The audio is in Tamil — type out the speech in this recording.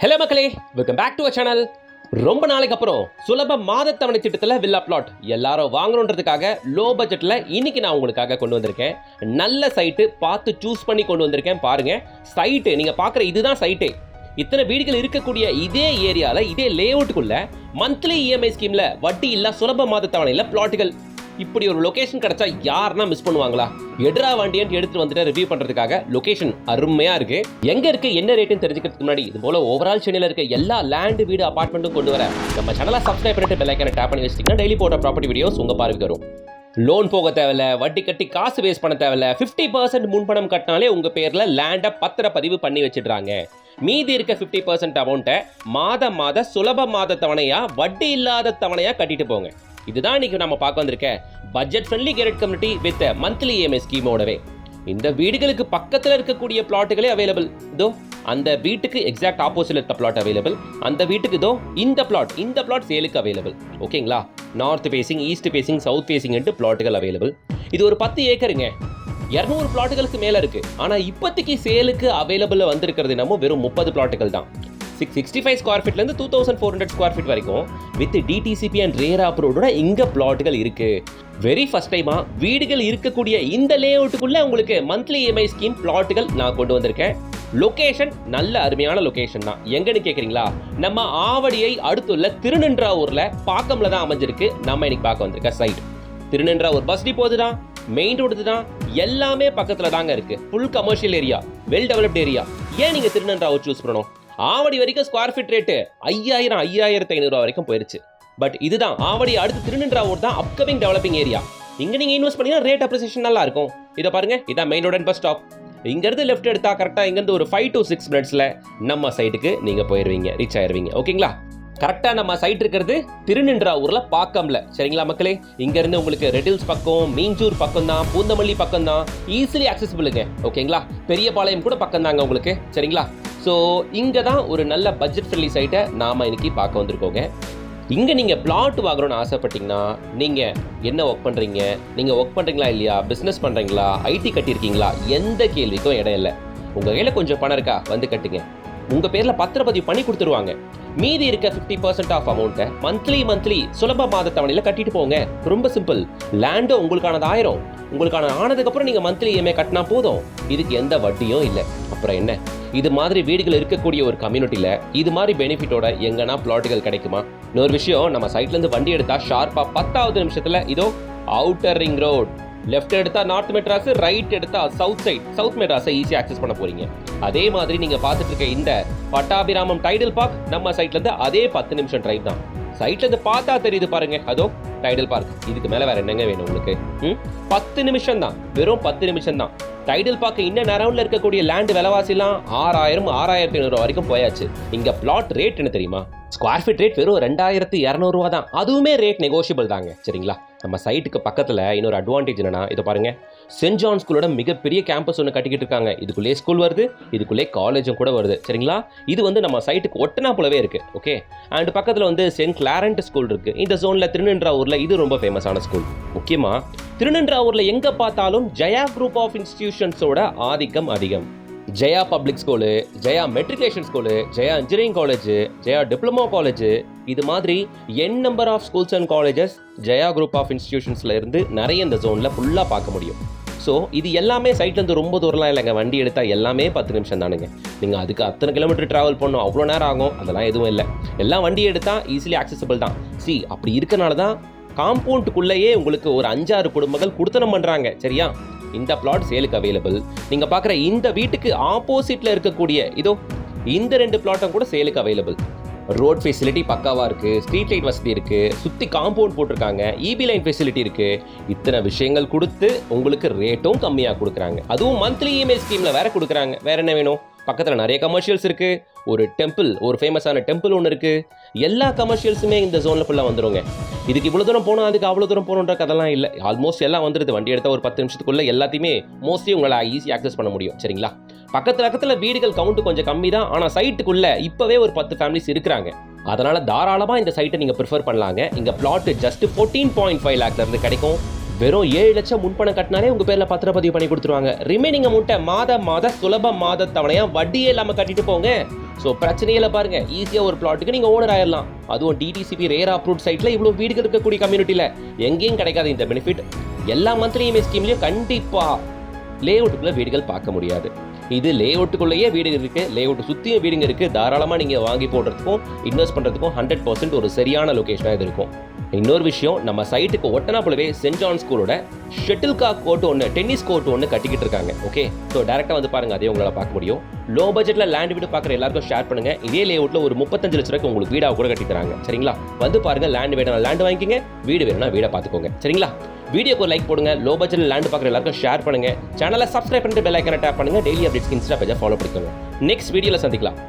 ஹலோ மக்களே, welcome back to our channel. ரொம்ப நாளைக்கு அப்புறம் சுலப மாதத்தவணை திட்டத்தில் வில்லா பிளாட் எல்லாரும் வாங்கணுன்றதுக்காக லோ பட்ஜெட்டில் இன்னைக்கு நான் உங்களுக்காக கொண்டு வந்திருக்கேன். நல்ல சைட்டு பார்த்து சூஸ் பண்ணி கொண்டு வந்திருக்கேன். பாருங்க, சைட்டு நீங்கள் பார்க்குற இதுதான் சைட்டே. இத்தனை வீடுகள் இருக்கக்கூடிய இதே ஏரியாவில் இதே லே அவுட்டுக்குள்ள மந்த்லி இஎம்ஐ ஸ்கீமில் வட்டி இல்லா சுலப மாதத்தவணையில் பிளாட்டுகள். இப்படி ஒரு லொகேஷன் கிடைச்சா யாருன்னா மிஸ் பண்ணுவாங்களா? எட்ரா வண்டியன்ட்டு எடுத்துட்டு வந்துட்டு ரிவ்யூ பண்றதுக்காக லொகேஷன் அருமையா இருக்கு. எங்க இருக்கு என்ன ரேட்னு தெரிஞ்சுக்கிறதுக்கு முன்னாடி இது போல ஓவரால் சென்னையில இருக்க எல்லா லேண்ட் வீடு அபார்ட்மெண்ட்டும் கொண்டு வர நம்ம சேனலை சப்ஸ்கிரைப் பண்ணிட்டு பெல் ஐகானை டேப் பண்ணி வச்சிட்டீங்கன்னா டெய்லி போட்ட ப்ராப்பர்ட்டி வீடியோஸ் உங்க பார்வைக்கு வரும். லோன் போக தேவையில்ல, வட்டி கட்டி காசு வேஸ்ட் பண்ண தேவையில்ல. 50% முன்பணம் கட்டினாலே உங்க பேர்ல லேண்டை பத்திரப்பதிவு பண்ணி வச்சிடுறாங்க. மீதி இருக்க 50% அமௌண்ட்டை மாத சுலப மாத தவணையா வட்டி இல்லாத தவணையா கட்டிட்டு போங்க. இதுதான் இன்னைக்கு நம்ம பார்க்க வந்திருக்க budget friendly gated community with monthly EMI ஸ்கீமோடவே. இந்த வீடுகளுக்கு பக்கத்தில் இருக்கக்கூடிய பிளாட்டுகளே அவைலபிள். இதோ அந்த வீட்டுக்கு எக்ஸாக்ட் ஆப்போசிட்ல இருக்க பிளாட் அவைலபிள். அந்த வீட்டுக்கு இதோ இந்த பிளாட் சேலுக்கு அவைலபிள். ஓகேங்களா? North facing, east facing, south facing பிளாட்டுகள் அவைலபிள். இது ஒரு 10 ஏக்கருங்க. 200 பிளாட்டுகளுக்கு மேல இருக்கு. ஆனா இப்போதைக்கு சேலுக்கு அவைலபிள் வந்திருக்கிறது நம்ம வெறும் 30 பிளாட்டுகள் தான். 665 ஸ்கொயர் ஃபீட்லேருந்து 2400 ஸ்கொயர் ஃபீட் வரைக்கும் வித் டிடிசிபி அண்ட் ரேரா அப்ரூவோட இங்க பிளாட்டுகள் இருக்கு. வெரி ஃபர்ஸ்ட் டைமா வீடுகள் இருக்கக்கூடிய இந்த லே அவுட்டுக்குள்ள உங்களுக்கு மந்த்லி இஎம்ஐ ஸ்கீம் பிளாட்டுகள் நான் கொண்டு வந்திருக்கேன். லொகேஷன் நல்ல அருமையான லொகேஷன் தான். எங்கன்னு கேக்குறீங்களா? நம்ம ஆவடியை அடுத்துள்ள திருநின்றாவூர்ல பாக்கம்ல தான் அமைஞ்சிருக்கு. நம்ம இன்னைக்கு பார்க்க வந்திருக்க சைட் திருநின்றாவூர் பஸ் டிப்போ தான், மெயின் ரோடு தான், எல்லாமே பக்கத்துல தாங்க இருக்கு. Full commercial area, well developed area. ஏன் நீங்க திருநின்றாவூர் சூஸ் பண்ணணும்? ஆவடி வரைக்கும் ஸ்கொயர் ஃபீட் ரேட்டு 5500 வரைக்கும் போயிருச்சு. பட் இதுதான் ஆவடி அடுத்து திருநின்றாவூர் தான் அப்கமிங் டெவலப்பிங் ஏரியா. இங்க நீங்க இன்வெஸ்ட் பண்ணீங்கன்னா ரேட் அப்ரிசியேஷன் நல்லா இருக்கும். இதை பாருங்க, இதான் main road and bus stop. இங்க இருந்து லெஃப்ட் எடுத்தா கரெக்டா இங்க இருந்து ஒரு 5 to 6 மினிட்ஸ்ல நம்ம சைட்டுக்கு நீங்க போயிருவீங்க, ரீச் ஆயிருவீங்க. ஓகேங்களா? கரெக்டா நம்ம சைட் இருக்கிறது திருநின்றாவூர்ல பாக்கம்ல. சரிங்களா மக்களே? இங்க இருந்து உங்களுக்கு ரெட்டில்ஸ் பக்கம், மீஞ்சூர் பக்கம் தான், பூந்தமல்லி பக்கம் தான், ஈஸிலி அக்சசிபிளுங்க. ஓகேங்களா? பெரியபாளையம் கூட பக்கம் தாங்க உங்களுக்கு. சரிங்களா? ஸோ இங்கே தான் ஒரு நல்ல பட்ஜெட் ஃப்ரெண்ட்லி சைட்டை நாம் இன்னைக்கு பார்க்க வந்திருக்கோங்க. இங்கே நீங்கள் பிளாட் வாங்கணும்னு ஆசைப்பட்டீங்கன்னா நீங்கள் என்ன ஒர்க் பண்ணுறீங்க, நீங்கள் ஒர்க் பண்ணுறீங்களா இல்லையா, பிஸ்னஸ் பண்ணுறீங்களா, ஐடி கட்டியிருக்கீங்களா, எந்த கேள்விக்கும் இடம் இல்லை. உங்கள் கையில் கொஞ்சம் பணம் இருக்கா, வந்து கட்டுங்க. உங்கள் பேரில் பத்திரப்பதிவு பண்ணி கொடுத்துருவாங்க. மீதி இருக்க 50% ஆஃப் அமௌண்ட்டை மந்த்லி சுலப மாத தவணையில் கட்டிட்டு போங்க. ரொம்ப சிம்பிள். லேண்டு உங்களுக்கானது 1000, உங்களுக்கான ஆனதுக்கப்புறம் நீங்கள் மந்த்லி இஎம்ஐ கட்டினா போதும். இதுக்கு எந்த வட்டியும் இல்லை. அப்புறம் என்ன? இது மாதிரி வீடுகள் இருக்கக்கூடிய ஒரு கம்யூனிட்டியில் இது மாதிரி பெனிஃபிட்டோட எங்கன்னா பிளாட்டுகள் கிடைக்குமா? இன்னொரு விஷயம், நம்ம சைட்லேருந்து வண்டி எடுத்தா ஷார்ப்பாக 10வது நிமிஷத்தில் இதோ அவுட்டர் ரிங் ரோட், லெஃப்ட் எடுத்தா நார்த் மெட்ராஸ், ரைட் எடுத்தா சவுத் மெட்ராஸை ஈஸியாக ஆக்சஸ் பண்ண போறீங்க. அதே மாதிரி நீங்க பார்த்துட்டு இருக்க இந்த பட்டாபிராமம் டைடல் பார்க் நம்ம சைட்ல இருந்து அதே 10 நிமிஷம் டிரைவ் தான். சைட்ல இருந்து பார்த்தா தெரியுது பாருங்க, அதோ டைடல் பார்க். இதுக்கு மேல வேற என்னங்க வேணும் உங்களுக்கு? 10 நிமிஷம் தான், வெறும் 10 நிமிஷம் தான். டைடல் பார்க் இன்னும் அரௌண்ட்ல இருக்கக்கூடிய லேண்ட் விலைவாசிலாம் 6500 வரைக்கும் போயாச்சு. இங்க பிளாட் ரேட் என்ன தெரியுமா? ஸ்கொயர் ஃபீட் ரேட் வெறும் 2200 தான். அதுவுமே ரேட் நெகோஷியபிள் தாங்க. சரிங்களா? நம்ம சைட்டுக்கு பக்கத்தில் இன்னொரு அட்வான்டேஜ் என்னன்னா, இதை பாருங்க, சென்ட் ஜான் ஸ்கூலோட மிகப்பெரிய கேம்பஸ் ஒன்று கட்டிக்கிட்டு இருக்காங்க. இதுக்குள்ளே ஸ்கூல் வருது, இதுக்குள்ளே காலேஜும் கூட வருது. சரிங்களா? இது நம்ம சைட்டுக்கு ஒட்டனா போலவே இருக்கு. ஓகே. அண்ட் பக்கத்தில் சென்ட் கிளாரண்ட் ஸ்கூல் இருக்கு. இந்த ஜோன்ல திருநின்றாவூர்ல இது ரொம்ப ஃபேமஸான ஸ்கூல். முக்கியமா திருநின்றாவூர்ல எங்க பார்த்தாலும் ஜெயா குரூப் ஆஃப் இன்ஸ்டிடியூஷன்ஸோட ஆதிக்கம் அதிகம். Jaya public school, Jaya matriculation school, Jaya engineering college, Jaya diploma college, இது மாதிரி n number of schools and colleges Jaya group of இன்ஸ்டிடியூஷன்ஸ்ல இருந்து நிறைய இந்த ஜோன்ல ஃபுல்லாக பார்க்க முடியும். ஸோ இது எல்லாமே சைட்லேருந்து ரொம்ப தூரம்லாம் இல்லைங்க. வண்டி எடுத்தால் எல்லாமே 10 நிமிஷம் தானுங்க. நீங்கள் அதுக்கு அத்தனை கிலோமீட்டர் ட்ராவல் பண்ணணும், அவ்வளோ நேரம் ஆகும், அதெல்லாம் எதுவும் இல்லை. எல்லாம் வண்டி எடுத்தால் ஈஸிலி ஆக்சசிபிள் தான். அப்படி இருக்கனால தான் காம்பவுண்டுக்குள்ளேயே உங்களுக்கு ஒரு 5-6 குடும்பங்கள் குடுத்தனம் பண்ணுறாங்க. சரியா? இந்த பிளாட் சேலுக்கு அவைலபிள். நீங்க பார்க்குற இந்த வீட்டுக்கு ஆப்போசிட்ல இருக்கக்கூடிய இதோ இந்த 2 பிளாட்டும் கூட சேலுக்கு அவைலபிள். ரோட் ஃபெசிலிட்டி பக்காவா இருக்கு, ஸ்ட்ரீட் லைட் வசதி இருக்கு, சுத்தி காம்பவுண்ட் போட்டிருக்காங்க, இபி லைன் ஃபெசிலிட்டி இருக்கு. இத்தனை விஷயங்கள் கொடுத்து உங்களுக்கு ரேட்டும் கம்மியா கொடுக்குறாங்க. அதுவும் மந்த்லி இஎம்ஐ ஸ்கீம்ல வேற கொடுக்குறாங்க. வேற என்ன வேணும்? பக்கத்தில் நிறைய கமர்ஷியல்ஸ் இருக்கு. ஒரு டெம்பிள், ஒரு ஃபேமஸான டெம்பிள் ஒன்று இருக்கு. எல்லா கமர்ஷியல்ஸுமே இந்த ஜோனில் ஃபுல்லாக வந்துருங்க. இதுக்கு இவ்வளோ தூரம் போகணும், அதுக்கு அவ்வளோ தூரம் போகணுன்ற கதெல்லாம் இல்லை. ஆல்மோஸ்ட் எல்லாம் வந்துடுது. வண்டி எடுத்தால் ஒரு 10 நிமிஷத்துக்குள்ள எல்லாத்தையுமே மோஸ்ட்லி உங்களால் ஈஸியாக ஆக்சஸ் பண்ண முடியும். சரிங்களா? பக்கத்தில் வீடுகள் கவுண்ட் கொஞ்சம் கம்மி தான். ஆனால் சைட்டுக்குள்ள இப்போவே ஒரு 10 ஃபேமிலிஸ் இருக்கிறாங்க. அதனால தாராளமாக இந்த சைட்டை நீங்கள் ப்ரிஃபர் பண்ணலாங்க. இங்கே பிளாட் ஜஸ்ட் 14.5 லேக்லேருந்து கிடைக்கும். வெறும் 7 லட்சம் முன்பணம் கட்டினாலே உங்க பேர்ல பத்திரப்பதிவு பண்ணி கொடுத்துருவாங்க. ரிமைனிங் அமௌண்ட்டை மாத சுலப மாத தவணையா வட்டியே இல்லாம கட்டிட்டு போங்க. ஸோ பிரச்சனையில் பாருங்க, ஈஸியாக ஒரு பிளாட்டுக்கு நீங்கள் ஓனர் ஆயிடலாம். அதுவும் டிடிசிபி ரேர் அப்ரூவ்ட் சைட்டில் இவ்வளோ வீடுகள் இருக்கக்கூடிய கம்யூனிட்டியில் எங்கேயும் கிடைக்காது இந்த பெனிஃபிட். எல்லா மந்த்லி இஎம்ஐ ஸ்கீம்லையும் கண்டிப்பாக லேஅவுட்டுக்குள்ளே வீடுகள் பார்க்க முடியாது. இது லேஅவுட்டுக்குள்ளேயே வீடு இருக்குது, லேஅவுட் சுற்றியும் வீடுங்க இருக்குது. தாராளமாக நீங்கள் வாங்கி போடுறதுக்கும் இன்வெஸ்ட் பண்ணுறதுக்கும் 100% ஒரு சரியான லொக்கேஷனாக இது இருக்கும். இன்னொரு விஷயம், நம்ம சைட்டுக்கு ஒட்டனா போலவே சென்ட் ஜான் ஸ்கூலோட ஷட்டில் காக் கோர்ட் ஒன்று, டென்னிஸ் கோர்ட் ஒன்று கட்டிக்கிட்டு இருக்காங்க. ஓகே, ஸோ டேரெக்டாக வந்து பாருங்கள், அதே உங்களால் பார்க்க முடியும். லோ பட்ஜெட்டில் லேண்ட் வீடு பார்க்குற எல்லாருக்கும் ஷேர் பண்ணுங்கள். இதே லேஅவுட்டில் ஒரு 35 லட்ச ரூபாய்க்கு உங்களுக்கு வீடாக கூட கட்டி தராங்க. சரிங்களா? வந்து பாருங்கள், லேண்ட் வேணும்னா லேண்ட் வாங்கிக்கோங்க, வீடு வேணும்னா வீடை பார்த்துக்கோங்க. சரிங்களா? வீடியோக்கு ஒரு லைக் போடுங்க. லோ பட்ஜெட்டில் லேண்ட் பார்க்குற எல்லாருக்கும் ஷேர் பண்ணுங்கள். சேனலை சப்ஸ்கிரைப் பண்ணிட்டு பெல் ஐக்கனை டேப் பண்ணுங்கள். டெய்லி அப்டேட்ஸ்க்கு இன்ஸ்டா பேஜை ஃபாலோ பண்ணிக்கோங்க. நெக்ஸ்ட் வீடியோவில் சந்திக்கலாம்.